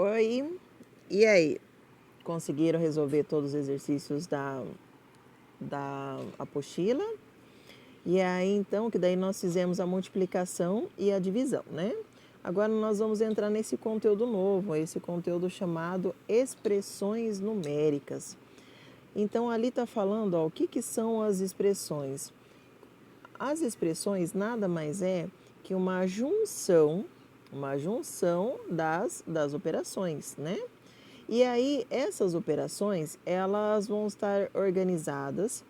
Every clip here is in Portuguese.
Oi, e aí? Conseguiram resolver todos os exercícios da apostila? E aí, então, que daí nós fizemos a multiplicação e a divisão, né? Agora nós vamos entrar nesse conteúdo novo, esse conteúdo chamado expressões numéricas. Então, ali está falando, ó, o que são as expressões? As expressões nada mais é que uma junção das operações, né? E aí, essas operações, elas vão estar organizadas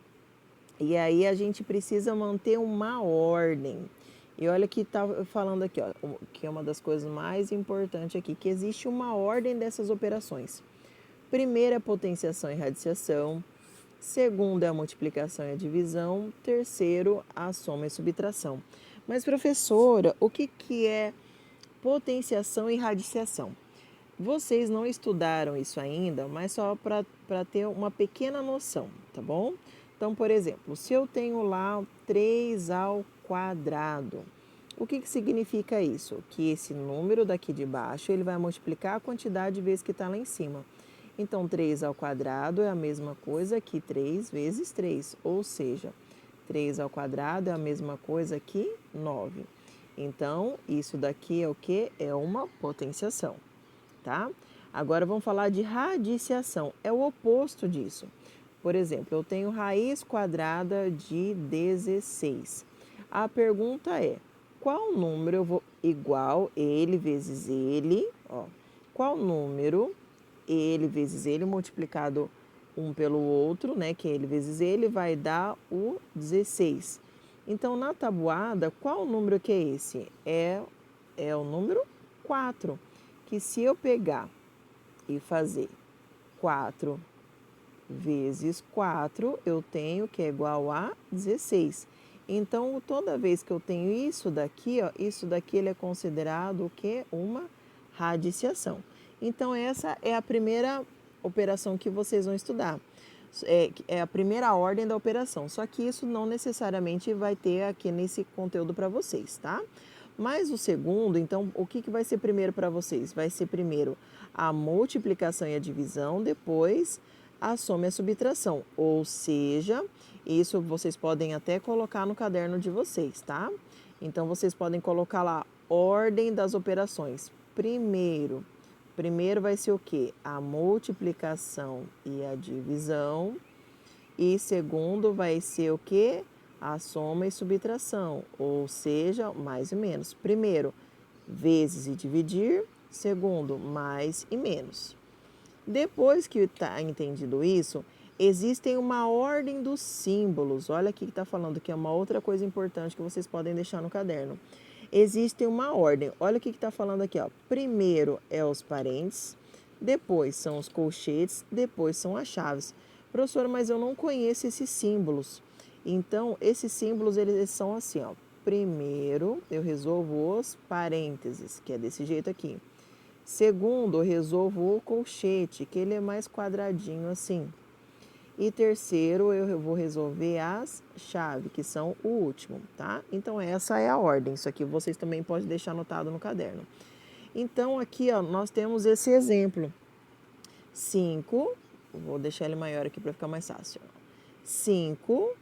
e aí a gente precisa manter uma ordem. E olha que tá falando aqui, ó, que é uma das coisas mais importantes aqui, que existe uma ordem dessas operações. Primeiro é a potenciação e radiciação, segundo é a multiplicação e a divisão, terceiro a soma e subtração. Mas professora, o que é potenciação e radiciação? Vocês não estudaram isso ainda, mas só para ter uma pequena noção, tá bom? Então, por exemplo, se eu tenho lá 3 ao quadrado, o que significa isso? Que esse número daqui de baixo, ele vai multiplicar a quantidade de vezes que está lá em cima. Então, 3 ao quadrado é a mesma coisa que 3 vezes 3, ou seja, 3 ao quadrado é a mesma coisa que 9. Então, isso daqui é o que? É uma potenciação, tá? Agora vamos falar de radiciação, é o oposto disso. Por exemplo, eu tenho raiz quadrada de 16. A pergunta é, qual número eu vou igual ele vezes ele, ó, qual número ele vezes ele multiplicado um pelo outro, né, que é ele vezes ele, vai dar o 16. Então, na tabuada, qual número que é esse? É o número 4, que se eu pegar e fazer 4 vezes 4, eu tenho que é igual a 16. Então, toda vez que eu tenho isso daqui, ó, isso daqui ele é considerado o quê? Uma radiciação. Então, essa é a primeira operação que vocês vão estudar. É a primeira ordem da operação, só que isso não necessariamente vai ter aqui nesse conteúdo para vocês, tá? Mas o segundo, então, o que vai ser primeiro para vocês? Vai ser primeiro a multiplicação e a divisão, depois a soma e a subtração. Ou seja, isso vocês podem até colocar no caderno de vocês, tá? Então, vocês podem colocar lá, ordem das operações. Primeiro vai ser o quê? A multiplicação e a divisão. E segundo vai ser o quê? A soma e subtração, ou seja, mais e menos. Primeiro, vezes e dividir. Segundo, mais e menos. Depois que está entendido isso, existem uma ordem dos símbolos. Olha aqui que está falando que é uma outra coisa importante que vocês podem deixar no caderno. Existe uma ordem. Olha o que está falando aqui, ó. Primeiro é os parênteses, depois são os colchetes, depois são as chaves. Professora, mas eu não conheço esses símbolos. Então, esses símbolos, eles são assim, ó. Primeiro, eu resolvo os parênteses, que é desse jeito aqui. Segundo, eu resolvo o colchete, que ele é mais quadradinho assim. E terceiro, eu vou resolver as chaves, que são o último, tá? Então, essa é a ordem. Isso aqui vocês também podem deixar anotado no caderno. Então, aqui, ó, nós temos esse exemplo. 5, vou deixar ele maior aqui para ficar mais fácil. 5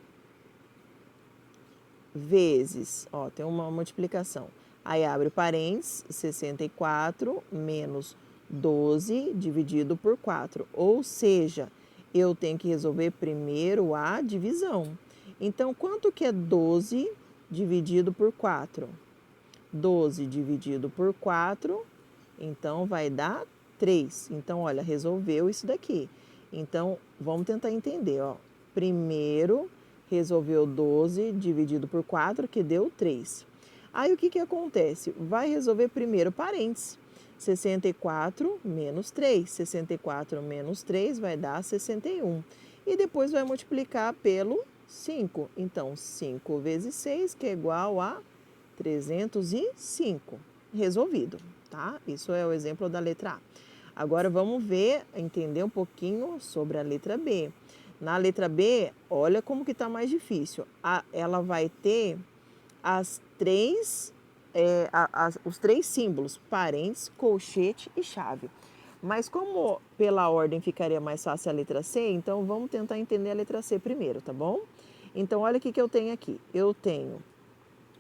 vezes, ó, tem uma multiplicação. Aí abre parênteses, 64 menos 12 dividido por 4. Ou seja, eu tenho que resolver primeiro a divisão. Então, quanto que é 12 dividido por 4? 12 dividido por 4, então vai dar 3. Então, olha, resolveu isso daqui. Então, vamos tentar entender, ó. Primeiro, resolveu 12 dividido por 4, que deu 3. Aí, o que acontece? Vai resolver primeiro parênteses. 64 menos 3. 64 menos 3 vai dar 61. E depois vai multiplicar pelo 5. Então, 5 vezes 6, que é igual a 305. Resolvido, tá? Isso é o exemplo da letra A. Agora vamos ver, entender um pouquinho sobre a letra B. Na letra B, olha como que está mais difícil. Ela vai ter os três símbolos, parênteses, colchete e chave. Mas como pela ordem ficaria mais fácil a letra C, então vamos tentar entender a letra C primeiro, tá bom? Então, olha o que eu tenho aqui. Eu tenho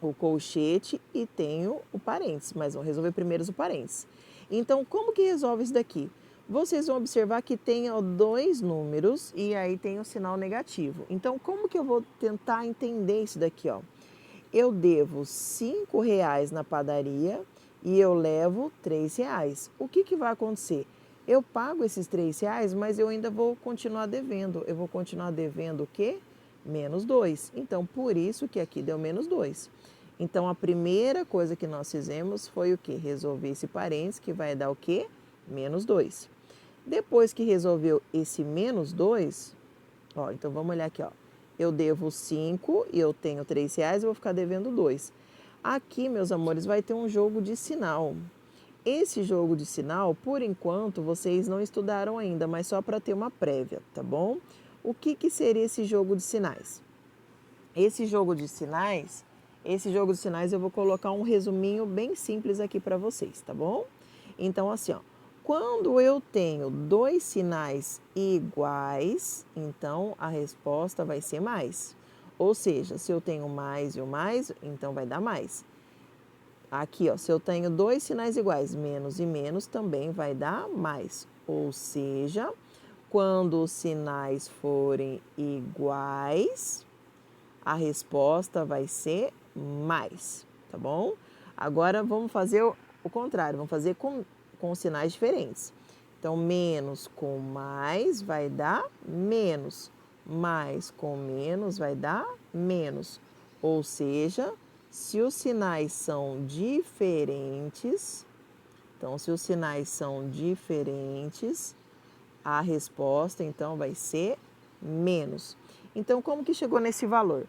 o colchete e tenho o parênteses, mas vamos resolver primeiro o parênteses. Então, como que resolve isso daqui? Vocês vão observar que tem ó, dois números e aí tem o sinal negativo. Então, como que eu vou tentar entender isso daqui? Ó? Eu devo R$ 5 na padaria e eu levo R$ 3. O que vai acontecer? Eu pago esses R$ 3, mas eu ainda vou continuar devendo. Eu vou continuar devendo o quê? -2. Então, por isso que aqui deu -2. Então, a primeira coisa que nós fizemos foi o quê? Resolver esse parênteses, que vai dar o quê? -2. Depois que resolveu esse -2, ó, então vamos olhar aqui, ó. Eu devo 5 e eu tenho R$ 3, eu vou ficar devendo 2. Aqui, meus amores, vai ter um jogo de sinal. Esse jogo de sinal, por enquanto, vocês não estudaram ainda, mas só para ter uma prévia, tá bom? O que seria esse jogo de sinais? Esse jogo de sinais eu vou colocar um resuminho bem simples aqui para vocês, tá bom? Então, assim, ó, quando eu tenho dois sinais iguais, então a resposta vai ser mais. Ou seja, se eu tenho mais e o mais, então vai dar mais. Aqui, ó, se eu tenho dois sinais iguais, menos e menos, também vai dar mais. Ou seja, quando os sinais forem iguais, a resposta vai ser mais, tá bom? Agora vamos fazer o contrário, vamos fazer com sinais diferentes. Então, menos com mais vai dar menos, mais com menos vai dar menos. Ou seja, se os sinais são diferentes, então, se os sinais são diferentes, a resposta, então, vai ser menos. Então, como que chegou nesse valor?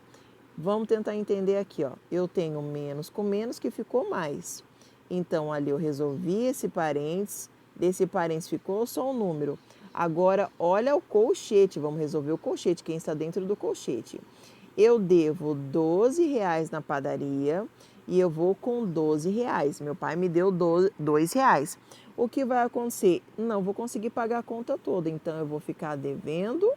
Vamos tentar entender aqui, ó. Eu tenho menos com menos que ficou mais. Então, ali eu resolvi esse parênteses, desse parênteses ficou só um número. Agora, olha o colchete, vamos resolver o colchete, quem está dentro do colchete. Eu devo R$ 12 na padaria e eu vou com R$ 12. Meu pai me deu R$ 2. O que vai acontecer? Não vou conseguir pagar a conta toda, então eu vou ficar devendo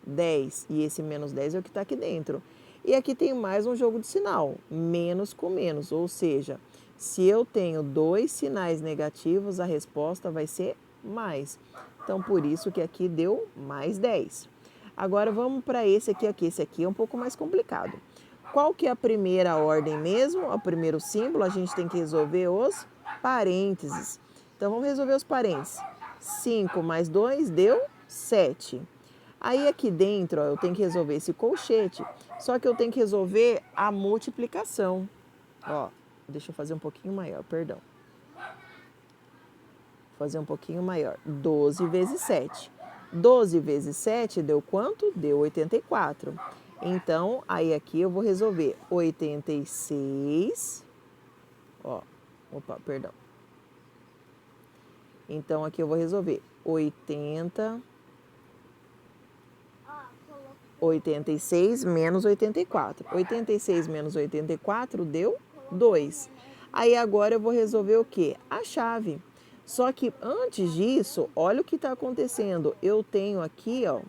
10. E esse -10 é o que está aqui dentro. E aqui tem mais um jogo de sinal, menos com menos, ou seja, se eu tenho dois sinais negativos, a resposta vai ser mais. Então, por isso que aqui deu mais 10. Agora, vamos para esse aqui. Esse aqui é um pouco mais complicado. Qual que é a primeira ordem mesmo? O primeiro símbolo, a gente tem que resolver os parênteses. Então, vamos resolver os parênteses. 5 mais 2 deu 7. Aí aqui dentro, ó, eu tenho que resolver esse colchete, só que eu tenho que resolver a multiplicação. Ó, deixa eu fazer um pouquinho maior, perdão. Vou fazer um pouquinho maior. 12 vezes 7. 12 vezes 7 deu quanto? Deu 84. Então, aí aqui eu vou resolver 86. Ó, opa, perdão. Então, aqui eu vou resolver 86 menos 84. 86 menos 84 deu 2. Aí agora eu vou resolver o quê? A chave. Só que antes disso, olha o que está acontecendo. Eu tenho aqui, ó,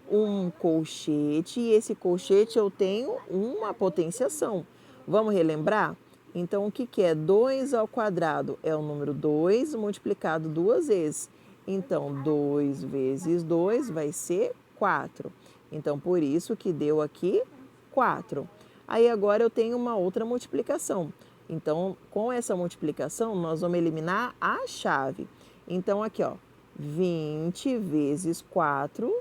um colchete e esse colchete eu tenho uma potenciação. Vamos relembrar? Então, o que é 2 ao quadrado? É o número 2 multiplicado duas vezes. Então, 2 vezes 2 vai ser 4. Então, por isso que deu aqui 4. Aí, agora eu tenho uma outra multiplicação. Então, com essa multiplicação, nós vamos eliminar a chave. Então, aqui, ó, 20 vezes 4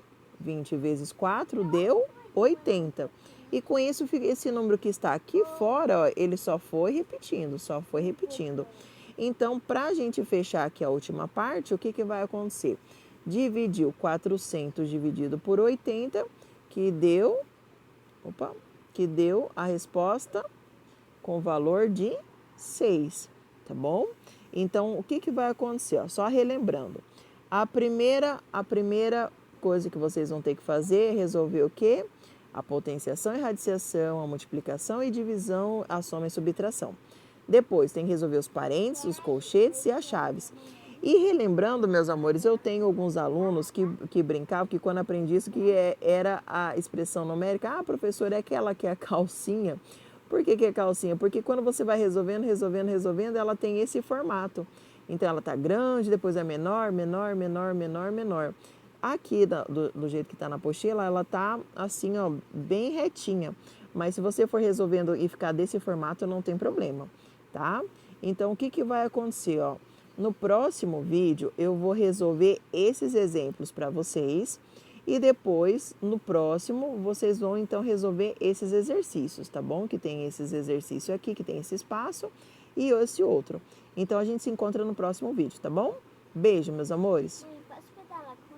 deu 80. E com isso, esse número que está aqui fora, ó, ele só foi repetindo. Então, para a gente fechar aqui a última parte, o que vai acontecer? Dividiu 400 dividido por 80, que deu a resposta com valor de 6, tá bom? Então, o que vai acontecer? Ó, só relembrando. A primeira coisa que vocês vão ter que fazer é resolver o quê? A potenciação e radiciação, a multiplicação e divisão, a soma e subtração. Depois tem que resolver os parênteses, os colchetes e as chaves. E relembrando, meus amores, eu tenho alguns alunos que brincavam que quando aprendi isso, era a expressão numérica. Ah, professor, é aquela que é a calcinha. Por que é calcinha? Porque quando você vai resolvendo, ela tem esse formato. Então, ela tá grande, depois é menor, menor, menor, menor, menor. Aqui, do jeito que está na apostila, ela tá assim, ó, bem retinha. Mas se você for resolvendo e ficar desse formato, não tem problema, tá? Então, o que vai acontecer, ó? No próximo vídeo, eu vou resolver esses exemplos para vocês e depois, no próximo, vocês vão então resolver esses exercícios, tá bom? Que tem esses exercícios aqui, que tem esse espaço e esse outro. Então, a gente se encontra no próximo vídeo, tá bom? Beijo, meus amores!